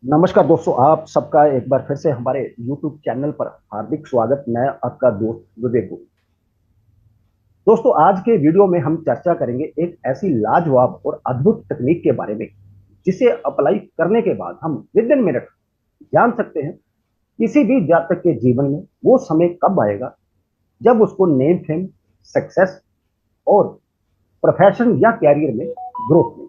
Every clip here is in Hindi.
नमस्कार दोस्तों, आप सबका एक बार फिर से हमारे YouTube चैनल पर हार्दिक स्वागत। मैं आपका दोस्त विवेक गुप्ता। दोस्तों, आज के वीडियो में हम चर्चा करेंगे एक ऐसी लाजवाब और अद्भुत तकनीक के बारे में जिसे अप्लाई करने के बाद हम विद इन मिनट जान सकते हैं किसी भी जातक के जीवन में वो समय कब आएगा जब उसको नेम फेम, सक्सेस और प्रोफेशन या कैरियर में ग्रोथ मिले।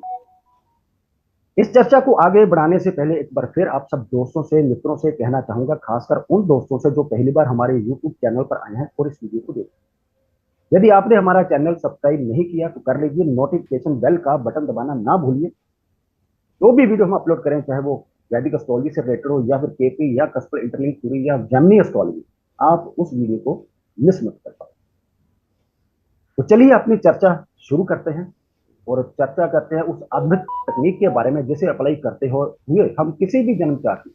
इस चर्चा को आगे बढ़ाने से पहले एक बार फिर आप सब दोस्तों से, मित्रों से कहना चाहूंगा, खासकर उन दोस्तों से जो पहली बार हमारे YouTube चैनल पर आए हैं और इस वीडियो को देखें। यदि आपने हमारा चैनल सब्सक्राइब नहीं किया तो कर लीजिए, नोटिफिकेशन बेल का बटन दबाना ना भूलिए। जो भी वीडियो हम अपलोड करें, चाहे वो वैदिक एस्ट्रोलॉजी से रिलेटेड हो या फिर केपी या कस्पर इंटरलिंक थ्योरी या जेमिनी एस्ट्रोलॉजी, आप उस वीडियो को मिस मत कर पाओ। तो चलिए अपनी चर्चा शुरू करते हैं और चर्चा करते हैं उस अद्भुत तकनीक के बारे में जिसे अप्लाई करते हुए हम किसी भी जन्म चाहते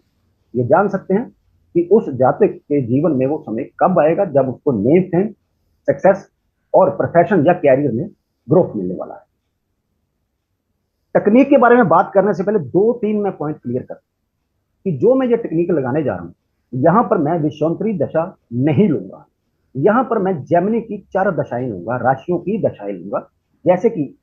ये जान सकते हैं कि उस जातक के जीवन में वो समय कब आएगा जब उसको नेम फेम, सक्सेस और प्रोफेशन या कैरियर में ग्रोथ मिलने वाला है। तकनीक के बारे में बात करने से पहले दो तीन मैं पॉइंट क्लियर कर कि जो मैं ये टेक्निक लगाने जा रहा हूं, यहां पर मैं विश्वामित्री दशा नहीं लूंगा। यहां पर मैं जेमिनी की 4 दशाएं लूंगा, राशियों की दशाएं लूंगा। जैसे कि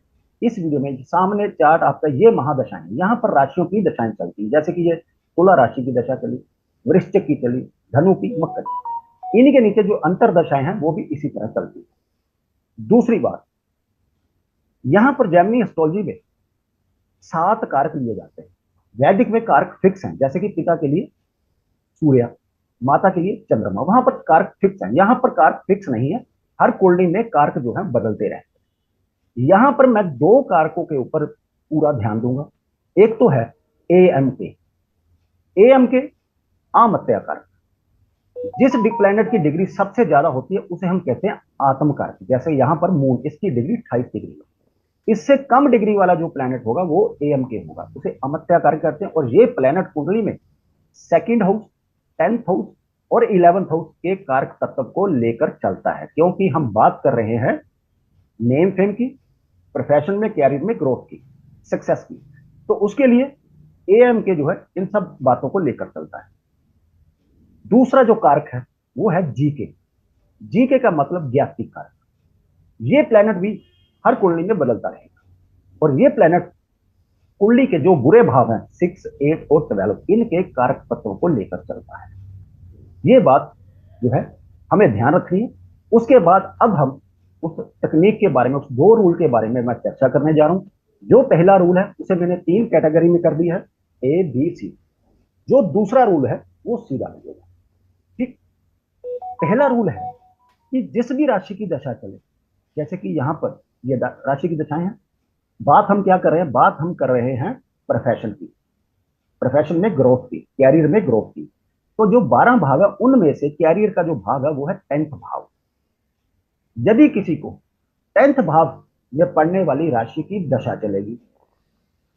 इस वीडियो में सामने चार्ट आपका ये महादशाएं, यहां पर राशियों की दशाएं चलती है। जैसे कि ये तुला राशि की दशा चली, वृश्चिक की चली, धनु की, मकर की। इन्हीं के नीचे जो अंतर दशाएं हैं वो भी इसी तरह चलती है। दूसरी बात, यहां पर जेमिनी एस्ट्रोलॉजी में 7 कारक लिए जाते हैं। वैदिक में कारक फिक्स हैं, जैसे कि पिता के लिए सूर्य, माता के लिए चंद्रमा, वहां पर कारक फिक्स है। यहां पर कारक फिक्स नहीं है, हर कुंडली में कारक जो है बदलते रहते हैं। यहां पर मैं 2 कारकों के ऊपर पूरा ध्यान दूंगा। एक तो है ए एम के। ए एम के आमत्या कारक, जिस प्लेनेट की डिग्री सबसे ज्यादा होती है उसे हम कहते हैं आत्म कारक। जैसे यहां पर मून, इसकी डिग्री 28 डिग्री है। इससे कम डिग्री वाला जो प्लेनेट होगा वो ए एम के होगा, उसे अमत्या कारक कहते हैं। और ये प्लेनेट कुंडली में सेकंड हाउस, 10th हाउस और 11th हाउस के कारक तत्व को लेकर चलता है, क्योंकि हम बात कर रहे हैं नेम फेम की, प्रोफेशन में, कैरियर में ग्रोथ की, सक्सेस की। तो उसके लिए एएम के जो है इन सब बातों को लेकर चलता है। दूसरा जो कारक है वो है जीके। जीके का मतलब ज्ञातिक कारक। ये प्लेनेट भी हर कुंडली में बदलता रहेगा और ये प्लेनेट कुंडली के जो बुरे भाव हैं 6, 8 और 12, इनके कारक तत्वों को लेकर चलता है। ये बात जो है हमें ध्यान रखनी है। उसके बाद अब हम उस तकनीक के बारे में, उस 2 रूल के बारे में मैं चर्चा करने जा रहा हूं। जो पहला रूल है उसे मैंने 3 कैटेगरी में कर दिया है, ए बी सी। जो दूसरा रूल है वो सीधा लगेगा। ठीक। पहला रूल है कि जिस भी राशि की दशा चले, जैसे कि यहां पर ये राशि की दशाएं हैं, बात हम क्या कर रहे हैं, बात हम कर रहे हैं प्रोफेशन की, प्रोफेशन में ग्रोथ की, कैरियर में ग्रोथ की। तो जो 12 भाग है उनमें से कैरियर का जो भाग है वो है 10th भाव। यदि किसी को 10th भाव में पड़ने वाली राशि की दशा चलेगी,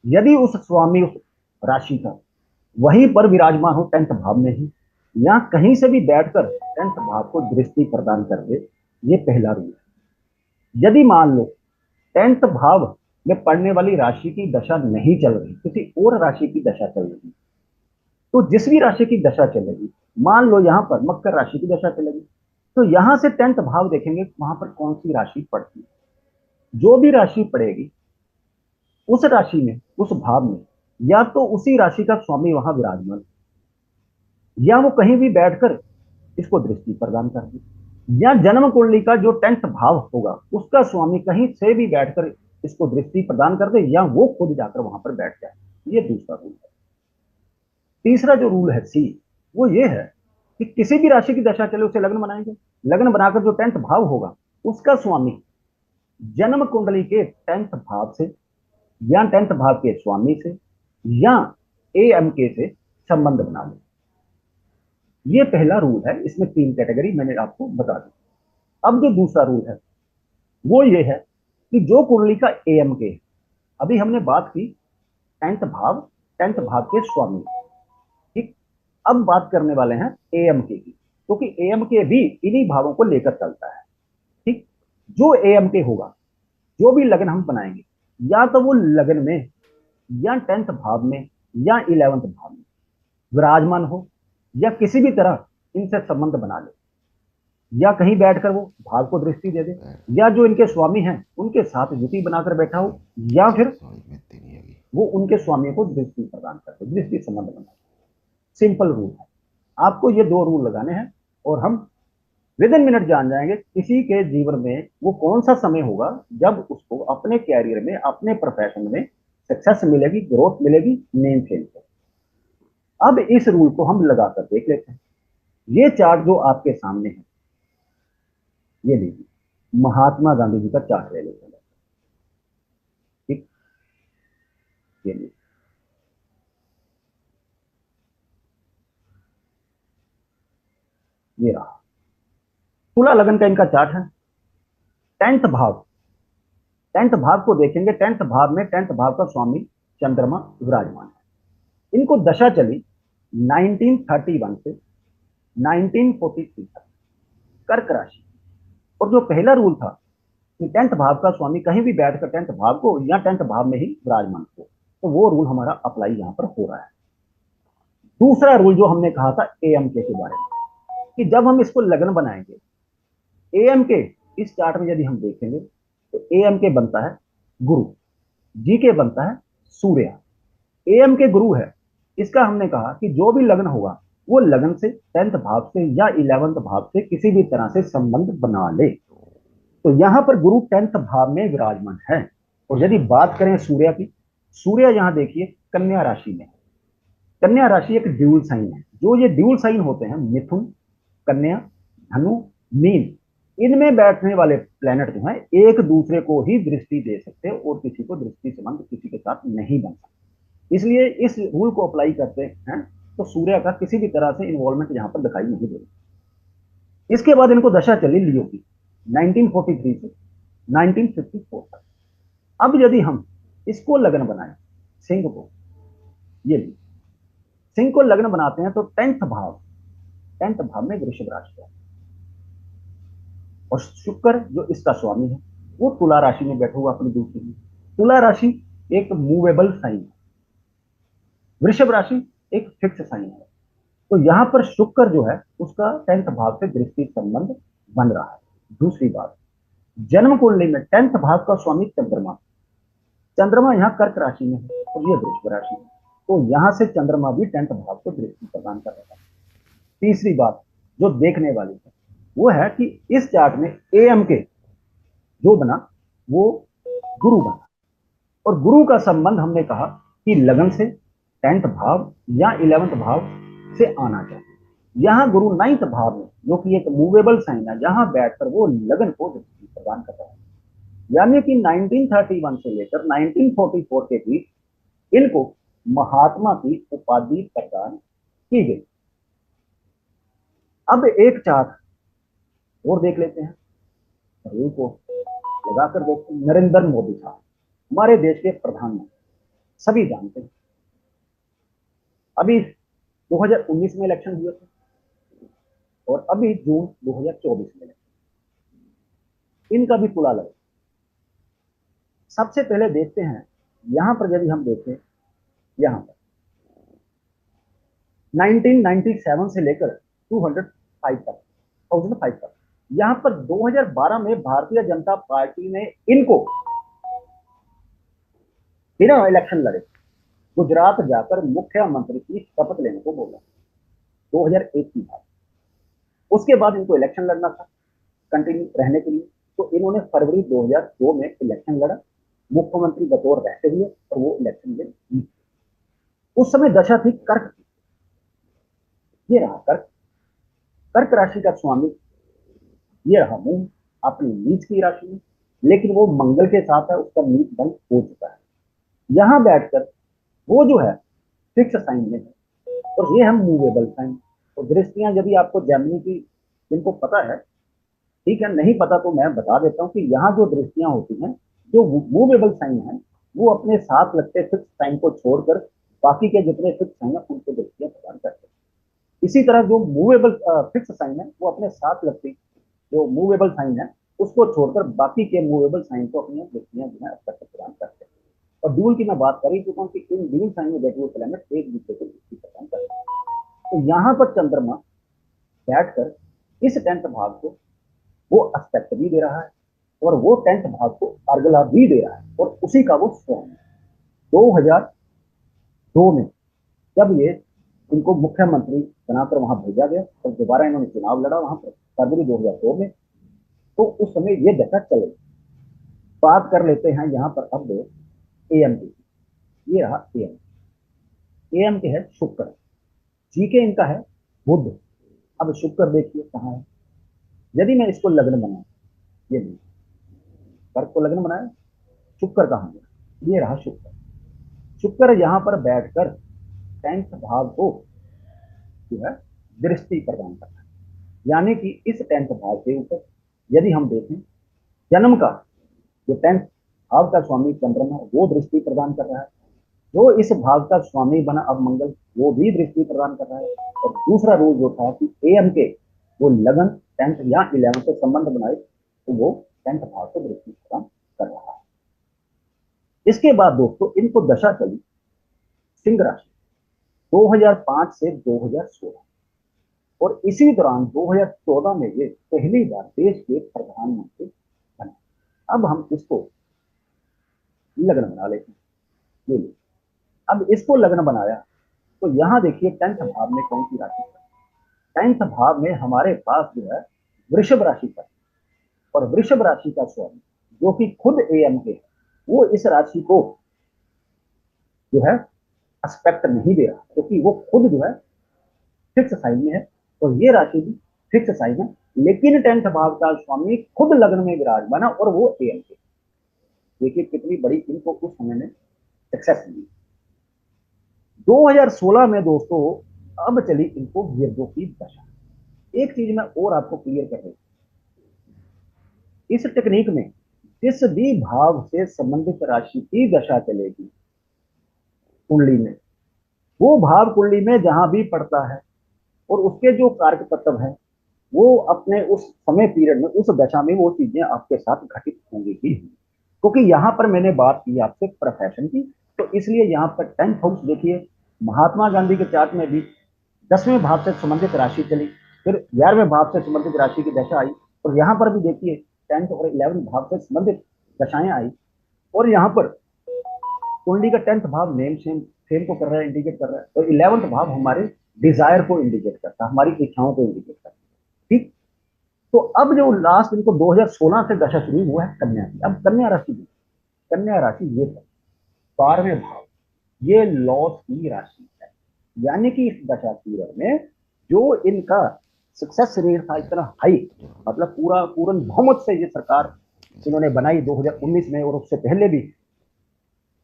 यदि उस स्वामी उस राशि का वहीं पर विराजमान हो 10th भाव में ही, या कहीं से भी बैठकर 10th भाव को दृष्टि प्रदान कर दे, ये पहला रूल है। यदि मान लो 10th भाव में पड़ने वाली राशि की दशा नहीं चल रही, किसी और राशि की दशा चल रही, तो जिस भी राशि की दशा चलेगी, मान लो यहां पर मकर राशि की दशा चलेगी, तो यहां से 10th भाव देखेंगे वहां पर कौन सी राशि पड़ती है। जो भी राशि पड़ेगी उस राशि में, उस भाव में, या तो उसी राशि का स्वामी वहां विराजमान, या वो कहीं भी बैठकर इसको दृष्टि प्रदान कर दे, या जन्म कुंडली का जो 10th भाव होगा उसका स्वामी कहीं से भी बैठकर इसको दृष्टि प्रदान कर दे, या वो खुद जाकर वहां पर बैठ जाए। ये दूसरा रूल है। तीसरा जो रूल है सी, वो ये है कि किसी भी राशि की दशा चले उसे लग्न बनाएंगे। लग्न बनाकर जो 10th भाव होगा उसका स्वामी जन्म कुंडली के 10th भाव से, या 10th भाव के स्वामी से, या ए एम के से संबंध बना ले। ये पहला रूल है, इसमें 3 कैटेगरी मैंने आपको बता दी। अब जो दूसरा रूल है वो ये है कि जो कुंडली का ए एम के, अभी हमने बात की 10th भाव के स्वामी। ठीक। अब बात करने वाले हैं ए एम के की, क्योंकि ए एम के भी इन्हीं भावों को लेकर चलता है। ठीक। जो ए एम के होगा, जो भी लगन हम बनाएंगे, या तो वो लगन में, या 10th भाव में, या 11th भाव में, विराजमान हो या किसी भी तरह इनसे संबंध बना ले, या कहीं बैठकर वो भाग को दृष्टि दे दे, या जो इनके स्वामी हैं उनके साथ युति बनाकर बैठा हो, या फिर वो उनके स्वामी को दृष्टि प्रदान करते, दृष्टि संबंध बना। सिंपल रूल है, आपको ये दो रूल लगाने हैं और हम विद इन मिनट जान जाएंगे किसी के जीवन में वो कौन सा समय होगा जब उसको अपने कैरियर में, अपने प्रोफेशन में सक्सेस मिलेगी, ग्रोथ मिलेगी, नेम चेंज होगा। अब इस रूल को हम लगाकर देख लेते हैं। ये चार्ट जो आपके सामने है, ये लीजिए, महात्मा गांधी जी का चार्ट ले लेते हैं। ठीक, ये लीजिए, ये रहा तुला लगन का इनका चार्ट है। टेंथ भाव, टेंथ भाव को देखेंगे, टेंथ भाव में टेंथ भाव का स्वामी चंद्रमा विराजमान है। इनको दशा चली 1931 से 1943 तक, कर्क राशि। और जो पहला रूल था कि टेंथ भाव का स्वामी कहीं भी बैठकर टेंथ भाव को या टेंथ भाव में ही विराजमान हो, तो वो रूल हमारा अप्लाई यहां पर हो रहा है। दूसरा रूल जो हमने कहा था एएम के बारे में, कि जब हम इसको लगन बनाएंगे, एएम के इस चार्ट में यदि हम देखेंगे तो एएम के बनता है गुरु, जी के बनता है सूर्य, एएम के गुरु है। इसका हमने कहा कि जो भी लग्न होगा वो लग्न से, टेंथ भाव से या 11th भाव से किसी भी तरह से संबंध बना ले। तो यहां पर गुरु टेंथ भाव में विराजमान है। और यदि बात करें सूर्य की, सूर्य यहां देखिए कन्या राशि में। कन्या राशि एक ड्यूल साइन है। जो ये ड्यूल साइन होते हैं, मिथुन, कन्या, धनु, मीन, इनमें बैठने वाले प्लेनेट जो है एक दूसरे को ही दृष्टि दे सकते हैं और किसी को दृष्टि संबंध किसी के साथ नहीं बन सकता। इसलिए इस रूल को अप्लाई करते हैं तो सूर्य का किसी भी तरह से इन्वॉल्वमेंट यहां पर दिखाई नहीं दे रही। इसके बाद इनको दशा चली लियो की 1943 से 1954 तक। अब यदि हम इसको लग्न बनाए, सिंह को, ये सिंह को लग्न बनाते हैं तो टेंथ भाव में वृषभ राशि है और शुक्र जो इसका स्वामी है वो तुला राशि में बैठा हुआ अपनी दूसरी में। तुला राशि एक मूवेबल साइन है, वृषभ राशि एक फिक्स साइन है। तो यहां पर शुक्र जो है उसका टेंथ भाव से दृष्टि संबंध बन रहा है। दूसरी बात, जन्म कुंडली में टेंथ भाव का स्वामी चंद्रमा, चंद्रमा यहाँ कर्क राशि में है और ये वृषभ राशि में, तो यहां से चंद्रमा भी टेंथ भाव को दृष्टि प्रदान कर रहा है। तीसरी बात जो देखने वाली है वो है कि इस चार्ट में एएम के जो बना वो गुरु बना, और गुरु का संबंध हमने कहा कि लगन से, टेंथ भाव या 11th भाव से आना चाहिए। यहां गुरु 9th भाव में, जो कि एक मूवेबल साइन है, जहां बैठकर वो लगन को दृष्टि प्रदान कर रहा है। यानी कि 1931 से लेकर 1944 के बीच इनको महात्मा की उपाधि प्रदान की गई। अब एक चार्ट और देख लेते हैं, रूल को लगाकर देखते हैं। नरेंद्र मोदी साहब हमारे देश के प्रधानमंत्री, सभी जानते हैं। अभी 2019 में इलेक्शन हुए थे और अभी जून 2024 में इलेक्शन, इनका भी तुला लगा। सबसे पहले देखते हैं यहां पर, यदि हम देखें यहां पर 1997 से लेकर 205 तक, 1005 तक, यहां पर 2012 में भारतीय जनता पार्टी ने इनको बिना इलेक्शन लड़े गुजरात जाकर मुख्यमंत्री की शपथ लेने को बोला 2001 की बात। उसके बाद इनको इलेक्शन लड़ना था कंटिन्यू रहने के लिए, तो इन्होंने फरवरी 2002 में इलेक्शन लड़ा, मुख्यमंत्री बतौर रहते हुए, और वो इलेक्शन में जीत। उस समय दशा थी कर्क की, ये रहा कर्क, कर्क राशि का स्वामी ये रहा मून अपनी नीच की राशि में, लेकिन वो मंगल के साथ है, उसका नीच बंद हो चुका है। यहां बैठकर वो जो है फिक्स साइन में है और ये हम मूवेबल साइन। और दृष्टियां यदि आपको जेमिनी की, जिनको पता है ठीक है, नहीं पता तो मैं बता देता हूं कि यहाँ जो दृष्टियां होती हैं, जो मूवेबल साइन है, वो अपने साथ लगते फिक्स साइन को छोड़कर बाकी के जितने फिक्स साइन है उनको दृष्टियां प्रदान करते हैं। इसी तरह जो मूवेबल फिक्स साइन है वो अपने साथ लगती, जो मूवेबल साइन है उसको छोड़कर बाकी के मूवेबल साइन को अपनी दृष्टियां जो है प्रदान करते हैं। और ड्यूल की मैं बात कर ही चुका हूँ कि इन ड्यूल साइन में बैठे हुए प्लैनेट एक दूसरे को दृष्टि प्रदान करते हैं। तो यहाँ पर चंद्रमा बैठकर इस 10th भाव को वो एस्पेक्ट भी दे रहा है और वो 10th भाव को अर्गला भी दे रहा है, और उसी का वो स्वयं 2002 में जब ये इनको मुख्यमंत्री बनाकर वहां भेजा गया और दोबारा इन्होंने चुनाव लड़ा वहां पर फरवरी 2002 में, तो उस समय ये दशा चले। बात कर लेते हैं यहाँ पर अब एएम की। ये रहा एएम। एएम के है शुक्र, जी के इनका है बुध। अब शुक्र देखिए कहाँ है। यदि मैं इसको लग्न बनाऊं, ये नहीं, कर्क को लग्न बनाया, शुक्र कहाँ है, ये रहा शुक्र। शुक्र यहाँ पर बैठकर 10th भाव को जो है दृष्टि प्रदान करना है, यानी कि इस 10th भाव के ऊपर यदि हम देखें जन्म का जो 10th भाव का स्वामी चंद्रमा वो दृष्टि प्रदान कर रहा है, जो इस भाव का स्वामी बना अब मंगल वो भी दृष्टि प्रदान कर रहा है। और दूसरा रूल जो था कि एएम के वो लगन 10th या 11th से संबंध बनाए तो वो 10th भाव को दृष्टि प्रदान कर रहा है। इसके बाद दोस्तों इनको दशा चली सिंह राशि 2005 से 2016, और इसी दौरान 2014 में ये पहली बार देश के प्रधानमंत्री बने। अब हम इसको लग्न बना लेते हैं। अब इसको लग्न बनाया तो यहाँ देखिए 10th भाव में कौन सी राशि है। 10th भाव में हमारे पास जो है वृषभ राशि का, और वृषभ राशि का स्वामी जो कि खुद एएम के वो इस राशि को जो है एस्पेक्ट नहीं दे रहा, क्योंकि वो खुद जो है फिक्स साइन में है और ये राशि भी फिक्स साइन है, लेकिन 10th भाव का स्वामी खुद लग्न में विराजमान है और वो एएम के। देखिए कितनी बड़ी इनको उस समय में सक्सेस मिली। 2016 में दोस्तों अब चली इनको गिरदों की दशा। एक चीज मैं और आपको क्लियर कर रही हूं, इस टेक्निक में जिस भी भाव से संबंधित राशि की दशा चलेगी कुंडली में, वो भाव कुंडली में जहां भी पड़ता है और उसके जो कारक तत्व है वो अपने उस समय पीरियड में उस दशा में वो चीजें आपके साथ घटित होंगी ही, क्योंकि यहाँ पर मैंने बात की आपसे प्रोफेशन की, तो इसलिए यहाँ पर 10th हाउस देखिए महात्मा गांधी के चार्ट में भी 10वें भाव से संबंधित राशि चली, फिर 11वें भाव से संबंधित राशि की दशा आई, और यहाँ पर भी देखिए 10th और 11th भाव से संबंधित दशाएं आई। और यहाँ पर कुंडली का 10th भाव नेम सेम फेम को कर रहा है, इंडिकेट कर रहा है, और 11th भाव हमारे डिजायर को इंडिकेट करता है, हमारी इच्छाओं को इंडिकेट करता है। ठीक, तो अब जो लास्ट इनको 2016 से दशा शुरू हुआ है कन्या की। अब कन्या राशि, कन्या राशि ये है 12वें भाव, ये लॉस की राशि है, यानी कि इस दशा पीरियड में जो इनका सक्सेस रेट था इतना हाई, मतलब पूरा पूर्ण बहुमत से ये सरकार इन्होंने बनाई 2019 में और उससे पहले भी,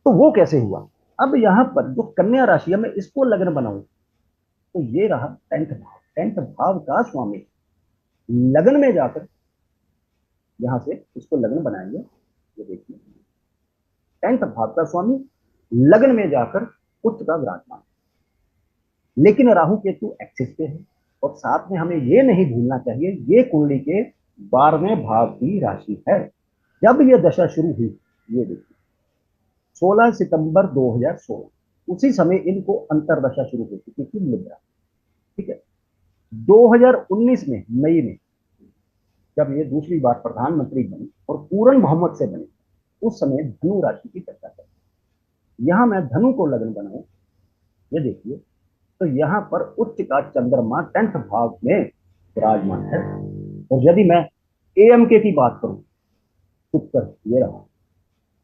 तो वो कैसे हुआ। अब यहाँ पर जो कन्या राशि है मैं इसको लग्न बनाऊं तो ये रहा 10th भाव। 10th भाव का स्वामी लग्न में जाकर यहां से इसको लग्न बनाएंगे, ये देखिए 10th भाव का स्वामी लग्न में जाकर उच्च का विराजमान, लेकिन राहु केतु एक्सिस पे है, और साथ में हमें ये नहीं भूलना चाहिए ये कुंडली के 12वें भाव की राशि है। जब ये दशा शुरू हुई ये देखिए 16 सितंबर 2016, उसी समय इनको अंतरदशा शुरू हो चुकी थी लिब्रा। ठीक है, 2019 में मई में जब ये दूसरी बार प्रधानमंत्री बनी और पूर्ण बहुमत से बनी, उस समय धनु राशि की चर्चा करें। यहां मैं धनु को लग्न बनाऊं, ये देखिए तो यहाँ पर उच्च का चंद्रमा 10th भाव में विराजमान है। और यदि मैं एएम के की बात करूं, शुक्र ये रहा,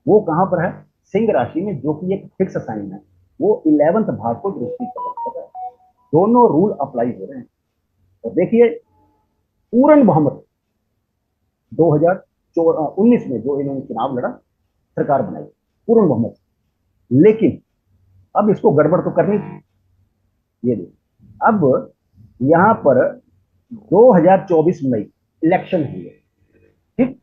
वो कहां पर है सिंह राशि में, जो कि एक फिक्स साइन है, वो 11th भाव को दृष्टि कर रहा है। दोनों रूल अप्लाई हो रहे हैं। और देखिए पूर्ण बहुमत 2019 में जो इन्होंने चुनाव लड़ा सरकार बनाई पूर्ण बहुमत, लेकिन अब इसको गड़बड़ तो करनी थी। ये देखिए अब यहाँ पर 2024 में इलेक्शन हुए, ठीक,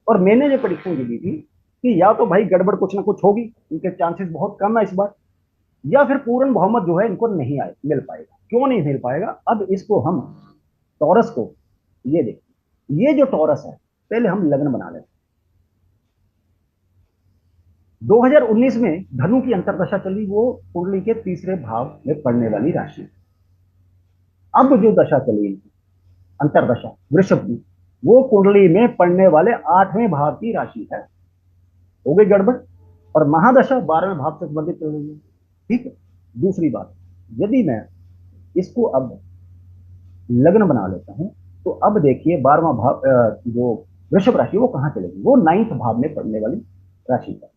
और मैंने ये प्रेडिक्शन दी थी कि या तो भाई गड़बड़ कुछ ना कुछ होगी, इनके चांसेस बहुत कम है इस बार, या फिर पूर्ण बहुमत जो है इनको नहीं आए मिल पाएगा। क्यों नहीं मिल पाएगा, अब इसको हम टॉरस को, ये देखिए ये जो टॉरस है पहले हम लग्न बना लेते, 2019 में धनु की अंतरदशा चली, वो कुंडली के तीसरे भाव में पड़ने वाली राशि। अब जो दशा चली इनकी अंतरदशा वृषभ की, वो कुंडली में पड़ने वाले 8वें भाव की राशि है। हो गई गड़बड़। और महादशा 12वें भाव से संबंधित चल रही है। ठीक है। दूसरी बात, यदि मैं इसको अब लग्न बना लेता हूं, तो अब देखिए 12वां भाव जो वृषभ राशि वो कहां चलेगी, वो 9th भाव में पड़ने वाली राशि है,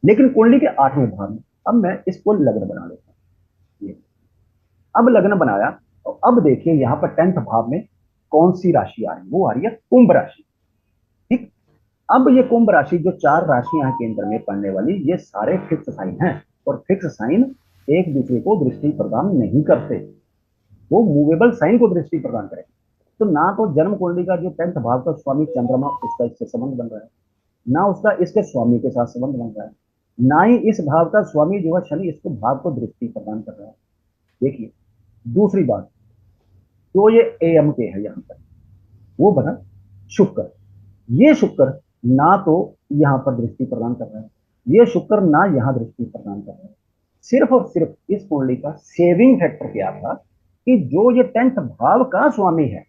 लेकिन कुंडली के 8वें भाव में। अब मैं इसको लग्न बना लेता हूं। ये अब लग्न बनाया, तो अब देखिए यहां पर 10th भाव में कौन सी राशि आ रही है, वो आ रही है कुंभ राशि। ठीक। अब ये कुंभ राशि जो 4 राशियां हैं केंद्र में पड़ने वाली, ये सारे फिक्स साइन हैं, और फिक्स साइन एक दूसरे को दृष्टि प्रदान नहीं करते, वो मूवेबल साइन को दृष्टि प्रदान करें। तो ना तो जन्म कुंडली का जो 10th भाव का स्वामी चंद्रमा, उसका इससे संबंध बन रहा है, ना उसका इसके स्वामी के साथ संबंध बन रहा है, ना ही इस भाव का स्वामी जो है शनि इसको भाव को दृष्टि प्रदान कर रहा है। देखिए दूसरी बात, जो ये एम के है यहां पर, वो बना शुक्र। ये शुक्र ना तो यहां पर दृष्टि प्रदान कर रहा है, ये शुक्र ना यहां दृष्टि प्रदान कर रहा है। सिर्फ और सिर्फ इस कुंडली का सेविंग फैक्टर क्या था कि जो ये 10th भाव का स्वामी है,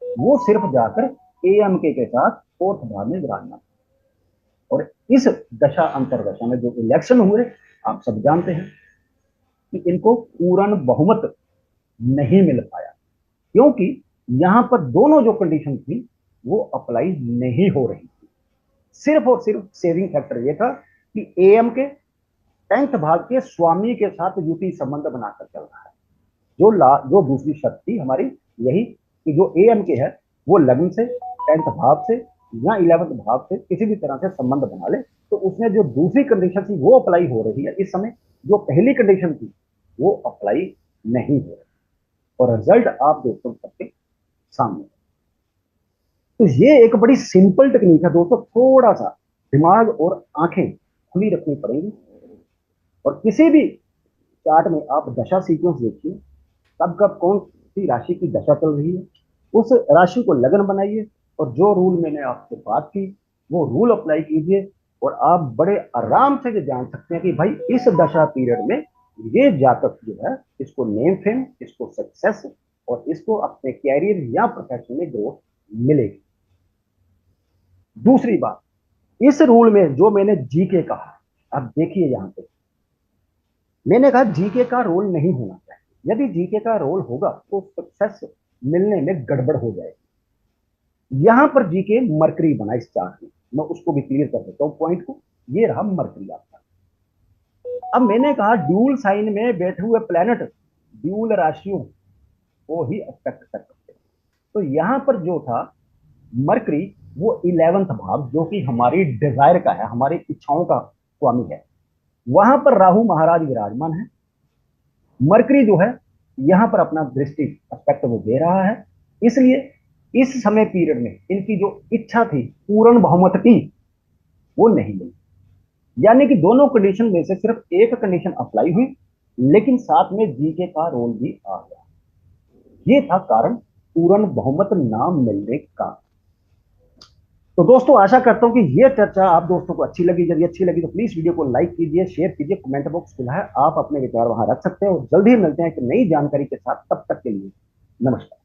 वो सिर्फ जाकर एम के साथ 4th भाव में विराजमान। और इस दशा अंतरदशा में जो इलेक्शन हुए, आप सब जानते हैं कि इनको पूर्ण बहुमत नहीं मिल पाया, क्योंकि यहां पर दोनों जो कंडीशन थी वो अप्लाई नहीं हो रही थी। सिर्फ और सिर्फ सेविंग फैक्टर ये था कि एम के 10th भाव के स्वामी के साथ युति संबंध बनाकर चल रहा है। जो दूसरी शर्त थी हमारी यही कि जो एम के है वो लग्न से, 10th भाव से या 11th भाव से किसी भी तरह से संबंध बना ले, तो उसमें जो दूसरी कंडीशन थी वो अप्लाई हो रही है इस समय, जो पहली कंडीशन थी वो अप्लाई नहीं हो रही। और रिजल्ट आप दोस्तों सबके सामने। तो ये एक बड़ी सिंपल टेक्निक है दोस्तों, थोड़ा सा दिमाग और आंखें खुली रखनी पड़ेंगी। और किसी भी चार्ट में आप दशा सीक्वेंस देखिए, कब कब कौन सी राशि की दशा चल रही है, उस राशि को लगन बनाइए, और जो रूल मैंने आपसे बात की वो रूल अप्लाई कीजिए, और आप बड़े आराम से ये जान सकते हैं कि भाई इस दशा पीरियड में ये जातक जो है, इसको नेम फेम, इसको सक्सेस, और इसको अपने कैरियर या प्रोफेशन में ग्रोथ मिलेगी। दूसरी बात, इस रूल में जो मैंने जीके कहा, अब देखिए यहां पे मैंने कहा जीके का रोल नहीं होना चाहिए। यदि जीके का रोल होगा तो सक्सेस मिलने में गड़बड़ हो जाएगी। यहां पर जीके मरकरी बना इस चार्ट में, मैं उसको भी क्लियर कर देता हूं पॉइंट को। ये रहा मरकरी आपका। अब मैंने कहा ड्यूल साइन में बैठे हुए प्लैनेट ड्यूल राशियों को ही अफेक्ट कर सकते हैं। तो यहां पर जो था मरकरी, वो 11th भाव जो कि हमारी डिजायर का है, हमारी इच्छाओं का स्वामी है, वहां पर राहु महाराज विराजमान है। मरकरी जो है यहां पर अपना दृष्टि एस्पेक्ट वो दे रहा है, इसलिए इस समय पीरियड में इनकी जो इच्छा थी पूर्ण बहुमत की, वो नहीं मिली। यानी कि दोनों कंडीशन में से सिर्फ एक कंडीशन अप्लाई हुई, लेकिन साथ में जीके का रोल भी आ गया। ये था कारण पूर्ण बहुमत ना मिलने का। तो दोस्तों आशा करता हूं कि ये चर्चा आप दोस्तों को अच्छी लगी। यदि अच्छी लगी तो प्लीज वीडियो को लाइक कीजिए, शेयर कीजिए, कमेंट बॉक्स खुला है, आप अपने विचार वहां रख सकते हैं। और जल्दी ही मिलते हैं एक नई जानकारी के साथ, तब तक के लिए नमस्कार।